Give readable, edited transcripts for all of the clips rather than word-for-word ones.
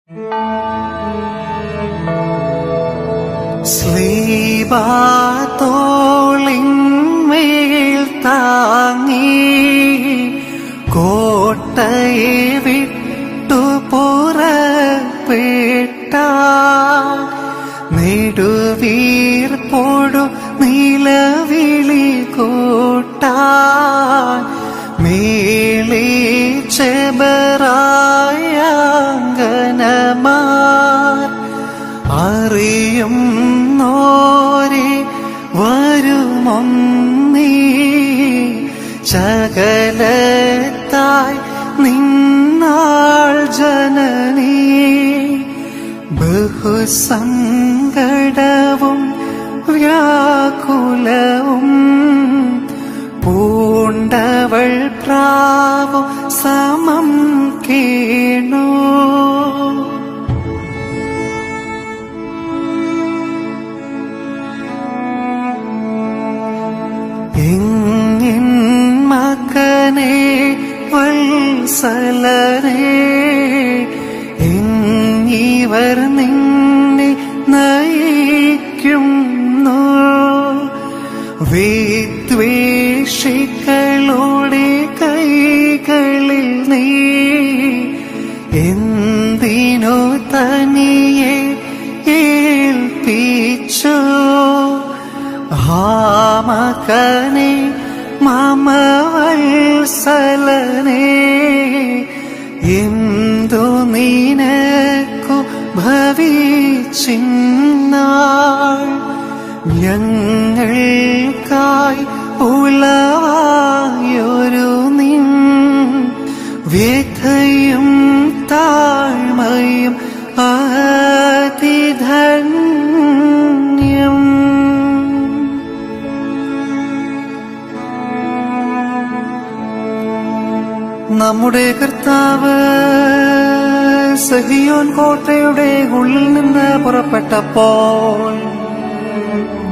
സ്ലീബാത്തോളിന്മേൽ താങ്ങി കോട്ടയെ വിട്ടു പുറപ്പെട്ട നെടുവീർപ്പോടു നിലവിളി കൂട്ടാൻ മേളി ചെബറായങ്കനമാർ അറിയും നോരെ വരുമൊന്നീ ചകലത്തായി നിന്നാൾ ജനനീ ബഹുസങ്കടവും വ്യാകുലവും പൂണ്ടവൾ പ്രാവും സമം കേണു എങ്ങിൻ മകനെ വത്സലനെ എങ്ങിവർ നിന്നെ നയിക്കുന്നു വിദ്വേഷികളുടെ കൈകളിൽ നീ എന്തിനു തനിയെ ഏൽപ്പിച്ചു മകനെ മമ വത്സലനെ എന്തു നിനക്കു ഭവിച്ചിന്നാൾ ഞങ്ങൾക്കായി ഉളവായൊരു നിൻ വ്യഥയും താഴ്മയും അതിധന്യം. നമ്മുടെ കർത്താവ് സഹിയോൻ കോട്ടയുടെ ഉള്ളിൽ നിന്ന് പുറപ്പെട്ടപ്പോൾ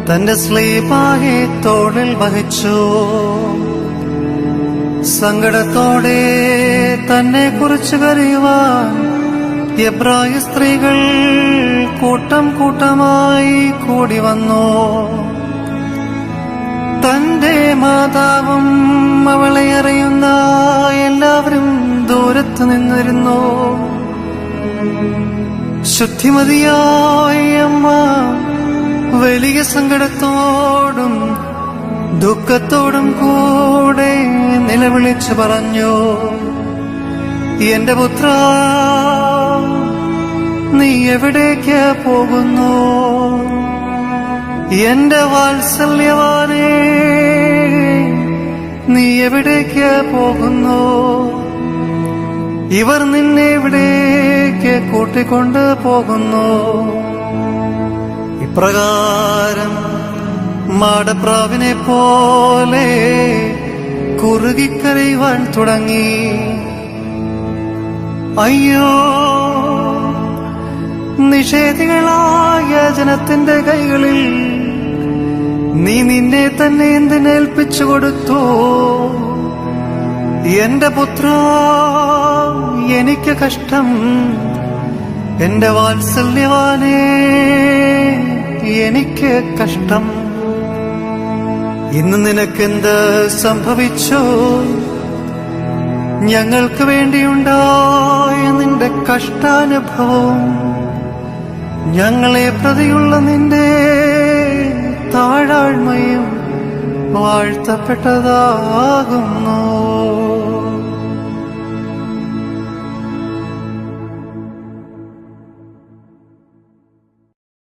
തന്റെ സ്ലീബായെ തോളിൽ വഹിച്ചു. സങ്കടത്തോടെ തന്നെ കുറിച്ച് കരയുവാൻ എബ്രായ സ്ത്രീകൾ കൂട്ടം കൂട്ടമായി കൂടി വന്നു. തന്റെ മാതാവും അവളെ അറിയുന്ന എല്ലാവരും ദൂരത്ത് നിന്നിരുന്നു. ശുദ്ധിമതിയായ അമ്മ വലിയ സങ്കടത്തോടും ദുഃഖത്തോടും കൂടെ നിലവിളിച്ചു പറഞ്ഞു, എന്റെ പുത്ര, നീ എവിടേക്ക് പോകുന്നു? എന്റെ വാത്സല്യവാനേ, നീ എവിടേക്ക് പോകുന്നു? ഇവർ നിന്നെ എവിടേക്ക് കൂട്ടിക്കൊണ്ട് പോകുന്നു? ഇപ്രകാരം മാടപ്രാവിനെ പോലെ കുറുകിക്കരയുവാൻ തുടങ്ങി. അയ്യോ, നിഷേധികളായ ജനത്തിന്റെ കൈകളിൽ നീ നിന്നെ തന്നെ എന്തിനേൽപ്പിച്ചു കൊടുത്തു? എന്റെ പുത്ര, എനിക്ക് കഷ്ടം. എന്റെ വാത്സല്യവാനേ, എനിക്ക് കഷ്ടം. ഇന്ന് നിനക്കെന്ത് സംഭവിച്ചു? ഞങ്ങൾക്ക് വേണ്ടിയുണ്ടായ നിന്റെ കഷ്ടാനുഭവം ഞങ്ങളെ പ്രതിയുള്ള നിന്റെ താഴാഴ്മയും വാഴ്ത്തപ്പെട്ടതാകുന്നു.